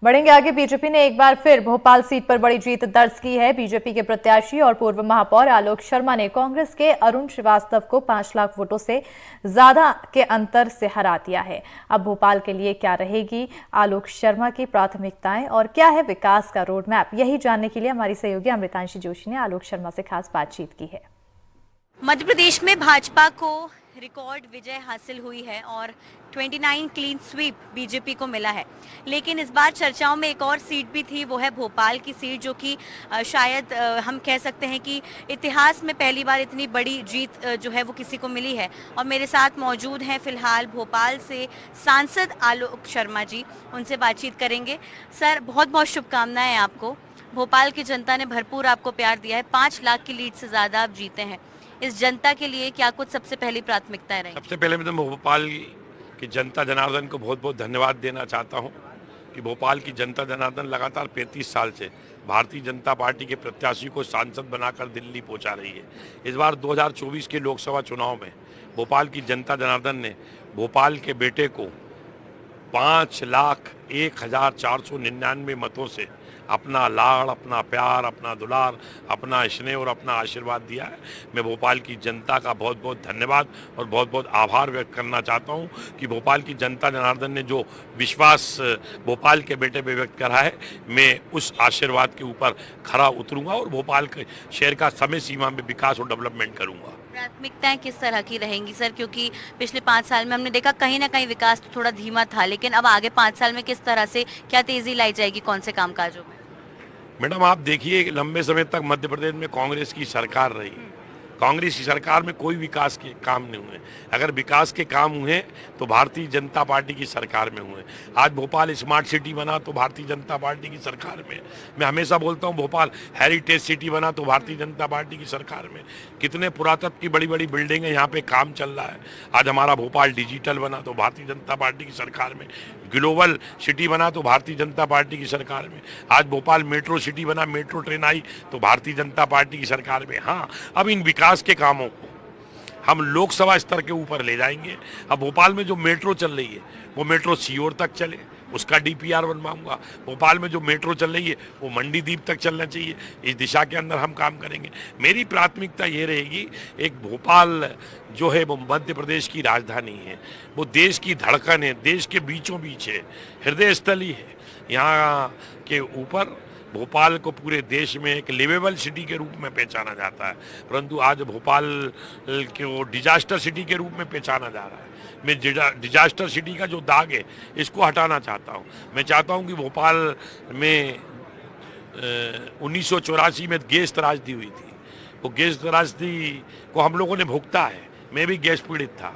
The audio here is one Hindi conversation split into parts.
बढ़ेंगे आगे। बीजेपी ने एक बार फिर भोपाल सीट पर बड़ी जीत दर्ज की है। बीजेपी के प्रत्याशी और पूर्व महापौर आलोक शर्मा ने कांग्रेस के अरुण श्रीवास्तव को 5 लाख वोटों से ज्यादा के अंतर से हरा दिया है। अब भोपाल के लिए क्या रहेगी आलोक शर्मा की प्राथमिकताएं और क्या है विकास का रोड मैप, यही जानने के लिए हमारी सहयोगी अमृतांशी जोशी ने आलोक शर्मा से खास बातचीत की है। मध्य प्रदेश में भाजपा को रिकॉर्ड विजय हासिल हुई है और 29 क्लीन स्वीप बीजेपी को मिला है। लेकिन इस बार चर्चाओं में एक और सीट भी थी, वो है भोपाल की सीट, जो कि शायद हम कह सकते हैं कि इतिहास में पहली बार इतनी बड़ी जीत जो है वो किसी को मिली है। और मेरे साथ मौजूद हैं फिलहाल भोपाल से सांसद आलोक शर्मा जी, उनसे बातचीत करेंगे। सर, बहुत बहुत शुभकामनाएं आपको। भोपाल की जनता ने भरपूर आपको प्यार दिया है, 5 लाख की लीड से ज्यादा आप जीते हैं। इस जनता के लिए क्या कुछ सबसे पहली प्राथमिकताएं रही? सबसे पहले मैं तो भोपाल की जनता जनार्दन को बहुत बहुत धन्यवाद देना चाहता हूं कि भोपाल की जनता जनार्दन लगातार 35 साल से भारतीय जनता पार्टी के प्रत्याशी को सांसद बनाकर दिल्ली पहुंचा रही है। इस बार 2024 के लोकसभा चुनाव में भोपाल की जनता जनार्दन ने भोपाल के बेटे को 5,01,499 मतों से अपना लाड़, अपना प्यार, अपना दुलार, अपना स्नेह और अपना आशीर्वाद दिया है। मैं भोपाल की जनता का बहुत बहुत धन्यवाद और बहुत बहुत आभार व्यक्त करना चाहता हूं कि भोपाल की जनता जनार्दन ने जो विश्वास भोपाल के बेटे पे व्यक्त करा है, मैं उस आशीर्वाद के ऊपर खरा उतरूंगा और भोपाल के शहर का समय सीमा में विकास और डेवलपमेंट करूंगा। प्राथमिकताएं किस तरह की रहेंगी सर? क्योंकि पिछले 5 साल में हमने देखा कहीं ना कहीं विकास तो थोड़ा धीमा था, लेकिन अब आगे 5 साल में किस तरह से क्या तेजी लाई जाएगी, कौन से कामकाजों में? मैडम, आप देखिए, लंबे समय तक मध्य प्रदेश में कांग्रेस की सरकार रही। कांग्रेस की सरकार में कोई विकास के काम नहीं हुए। अगर विकास के काम हुए तो भारतीय जनता पार्टी की सरकार में हुए। आज भोपाल स्मार्ट सिटी बना तो भारतीय जनता पार्टी की सरकार में। मैं हमेशा बोलता हूं, भोपाल हेरिटेज सिटी बना तो भारतीय जनता पार्टी की सरकार में। कितने पुरातत्व की बड़ी बड़ी बिल्डिंगें यहाँ पे काम चल रहा है। आज हमारा भोपाल डिजिटल बना तो भारतीय जनता पार्टी की सरकार में। ग्लोबल सिटी बना तो भारतीय जनता पार्टी की सरकार में। आज भोपाल मेट्रो सिटी बना, मेट्रो ट्रेन आई तो भारतीय जनता पार्टी की सरकार में। हाँ, अब इन विकास के कामों को हम लोकसभा स्तर के ऊपर ले जाएंगे। अब भोपाल में जो मेट्रो चल रही है वो मेट्रो सीहोर तक चले, उसका डीपीआर बनवाऊंगा। भोपाल में जो मेट्रो चल रही है वो मंडीदीप तक चलना चाहिए। इस दिशा के अंदर हम काम करेंगे। मेरी प्राथमिकता ये रहेगी, एक भोपाल जो है वो मध्य प्रदेश की राजधानी है, वो देश की धड़कन है, देश के बीचों बीच है, हृदय स्थली है। यहाँ के ऊपर भोपाल को पूरे देश में एक लिवेबल सिटी के रूप में पहचाना जाता है, परंतु आज भोपाल को डिजास्टर सिटी के रूप में पहचाना जा रहा है। मैं डिजास्टर सिटी का जो दाग है इसको हटाना चाहता हूँ। मैं चाहता हूँ कि भोपाल में 1984 में गैस त्रासदी हुई थी, वो गैस त्रासदी को हम लोगों ने भुगता है। मैं भी गैस पीड़ित था।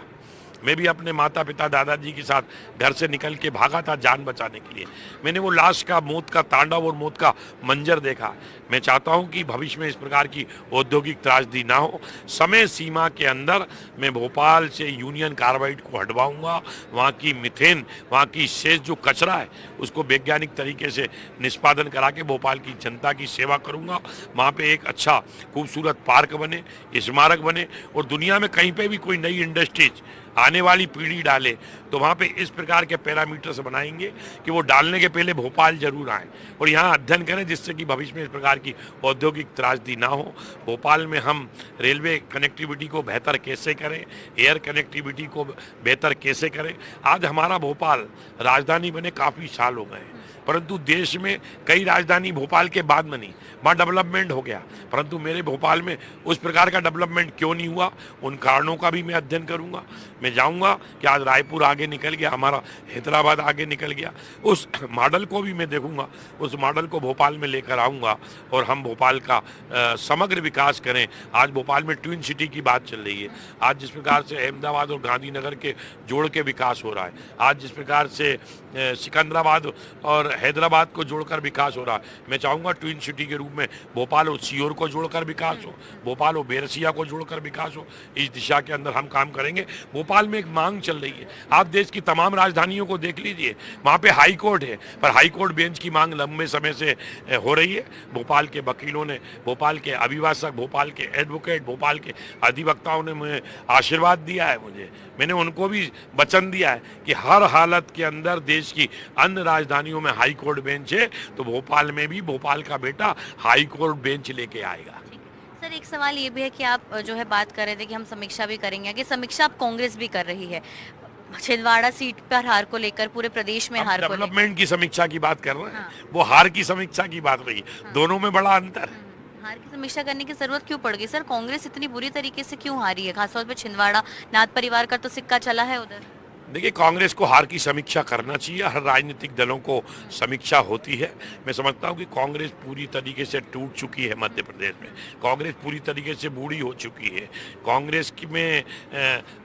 मैं भी अपने माता पिता दादाजी के साथ घर से निकल के भागा था जान बचाने के लिए। मैंने वो लाश का, मौत का तांडव और मौत का मंजर देखा। मैं चाहता हूं कि भविष्य में इस प्रकार की औद्योगिक त्रासदी ना हो। समय सीमा के अंदर मैं भोपाल से यूनियन कार्बाइड को हटवाऊंगा। वहाँ की मिथेन, वहाँ की शेष जो कचरा है उसको वैज्ञानिक तरीके से निष्पादन करा के भोपाल की जनता की सेवा करूँगा। वहाँ पर एक अच्छा खूबसूरत पार्क बने, स्मारक बने और दुनिया में कहीं पर भी कोई नई इंडस्ट्रीज आने वाली पीढ़ी डाले तो वहाँ पे इस प्रकार के पैरामीटर्स बनाएंगे कि वो डालने के पहले भोपाल जरूर आए और यहाँ अध्ययन करें, जिससे कि भविष्य में इस प्रकार की औद्योगिक त्रासदी ना हो। भोपाल में हम रेलवे कनेक्टिविटी को बेहतर कैसे करें, एयर कनेक्टिविटी को बेहतर कैसे करें। आज हमारा भोपाल राजधानी बने काफ़ी साल हो गए, परंतु देश में कई राजधानी भोपाल के बाद बनी, वहाँ डेवलपमेंट हो गया, परंतु मेरे भोपाल में उस प्रकार का डेवलपमेंट क्यों नहीं हुआ, उन कारणों का भी मैं अध्ययन करूँगा। मैं जाऊँगा कि आज रायपुर आगे निकल गया, हमारा हैदराबाद आगे निकल गया, उस मॉडल को भी मैं देखूँगा, उस मॉडल को भोपाल में लेकर आऊँगा और हम भोपाल का समग्र विकास करें। आज भोपाल में ट्विन सिटी की बात चल रही है। आज जिस प्रकार से अहमदाबाद और गांधीनगर के जोड़ के विकास हो रहा है, आज जिस प्रकार से सिकंदराबाद और हैदराबाद को जोड़कर विकास हो रहा है, मैं चाहूँगा ट्विन सिटी के रूप में भोपाल और सीहोर को जोड़कर विकास हो, भोपाल और बेरसिया को जोड़कर विकास हो। इस दिशा के अंदर हम काम करेंगे। भोपाल भोपाल में एक मांग चल रही है। आप देश की तमाम राजधानियों को देख लीजिए, वहाँ पे हाई कोर्ट है, पर हाई कोर्ट बेंच की मांग लंबे समय से हो रही है। भोपाल के वकीलों ने, भोपाल के अभिभाषक, भोपाल के एडवोकेट, भोपाल के अधिवक्ताओं ने मुझे आशीर्वाद दिया है। मैंने उनको भी वचन दिया है कि हर हालत के अंदर देश की अन्य राजधानियों में हाई कोर्ट बेंच है, तो भोपाल में भी भोपाल का बेटा हाई कोर्ट बेंच लेके आएगा। सर, एक सवाल ये भी है कि आप जो है बात कर रहे थे कि हम समीक्षा भी करेंगे, कि समीक्षा अब कांग्रेस भी कर रही है छिंदवाड़ा सीट पर हार को लेकर, पूरे प्रदेश में हार को लेकर। डेवलपमेंट की समीक्षा की बात कर रहे हैं, हाँ। वो हार की समीक्षा की बात रही। हाँ। दोनों में बड़ा अंतर है। हार की समीक्षा करने की जरूरत क्यों पड़ गई सर? कांग्रेस इतनी बुरी तरीके से क्यों हारी है? खासतौर पे छिंदवाड़ा, नाथ परिवार का तो सिक्का चला है उधर। देखिए, कांग्रेस को हार की समीक्षा करना चाहिए। हर राजनीतिक दलों को समीक्षा होती है। मैं समझता हूँ कि कांग्रेस पूरी तरीके से टूट चुकी है मध्य प्रदेश में। कांग्रेस पूरी तरीके से बूढ़ी हो चुकी है। कांग्रेस में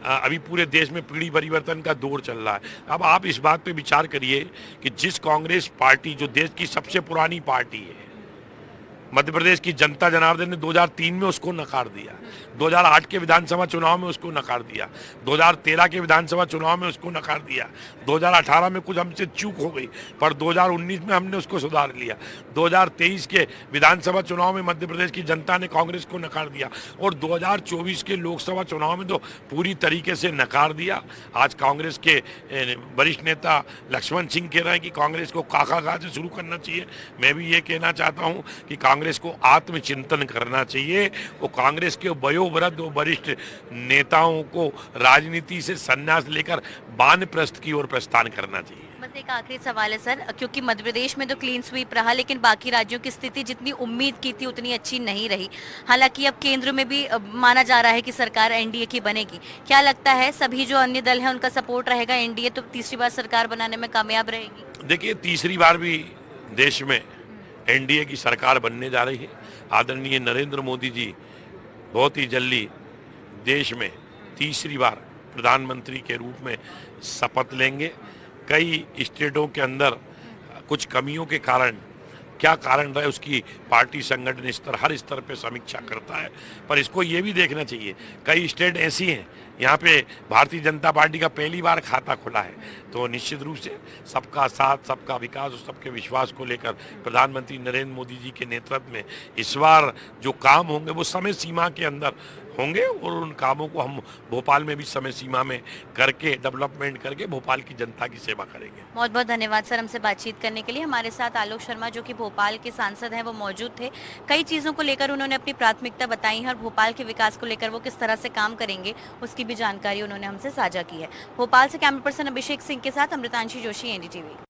अभी पूरे देश में पीढ़ी परिवर्तन का दौर चल रहा है। अब आप इस बात पे विचार करिए कि जिस कांग्रेस पार्टी, जो देश की सबसे पुरानी पार्टी है, मध्य प्रदेश की जनता जनार्दन ने 2003 में उसको नकार दिया, 2008 के विधानसभा चुनाव में उसको नकार दिया, 2013 के विधानसभा चुनाव में उसको नकार दिया, 2018 में कुछ हमसे चूक हो गई, पर 2019 में हमने उसको सुधार लिया, 2023 के विधानसभा चुनाव में मध्य प्रदेश की जनता ने कांग्रेस को नकार दिया, और 2024 के लोकसभा चुनाव में तो पूरी तरीके से नकार दिया। आज कांग्रेस के वरिष्ठ नेता लक्ष्मण सिंह कह रहे हैं कि कांग्रेस को काका से शुरू करना चाहिए। मैं भी ये कहना चाहता हूँ कि कांग्रेस को आत्मचिंतन करना चाहिए। वो कांग्रेस के वयोवृद्ध वरिष्ठ नेताओं को राजनीति से संन्यास लेकर वानप्रस्थ की ओर प्रस्थान करना चाहिए। बस एक आखिरी सवाल है सर, क्योंकि मध्य प्रदेश में तो क्लीन स्वीप रहा, लेकिन बाकी राज्यों की स्थिति जितनी उम्मीद की थी उतनी अच्छी नहीं रही। हालांकि अब केंद्र में भी माना जा रहा है कि सरकार एनडीए की बनेगी। क्या लगता है सभी जो अन्य दल हैं उनका सपोर्ट रहेगा? एनडीए तो तीसरी बार सरकार बनाने में कामयाब रहेगी? देखिए, तीसरी बार भी देश में एनडीए की सरकार बनने जा रही है। आदरणीय नरेंद्र मोदी जी बहुत ही जल्दी देश में तीसरी बार प्रधानमंत्री के रूप में शपथ लेंगे। कई स्टेटों के अंदर कुछ कमियों के कारण, क्या कारण रहे उसकी पार्टी संगठन स्तर, हर स्तर पे समीक्षा करता है। पर इसको ये भी देखना चाहिए, कई स्टेट ऐसी हैं यहाँ पे भारतीय जनता पार्टी का पहली बार खाता खुला है, तो निश्चित रूप से सबका साथ, सबका विकास और सबके विश्वास को लेकर प्रधानमंत्री नरेंद्र मोदी जी के नेतृत्व में इस बार जो काम होंगे वो समय सीमा के अंदर होंगे, और उन कामों को हम भोपाल में भी समय सीमा में करके, डेवलपमेंट करके भोपाल की जनता की सेवा करेंगे। बहुत बहुत धन्यवाद सर हमसे बातचीत करने के लिए। हमारे साथ आलोक शर्मा जो कि भोपाल के सांसद हैं वो मौजूद थे। कई चीज़ों को लेकर उन्होंने अपनी प्राथमिकता बताई है और भोपाल के विकास को लेकर वो किस तरह से काम करेंगे उसकी भी जानकारी उन्होंने हमसे साझा की है। भोपाल से कैमरा पर्सन अभिषेक सिंह के साथ अमृतांशी जोशी, एनडीटीवी।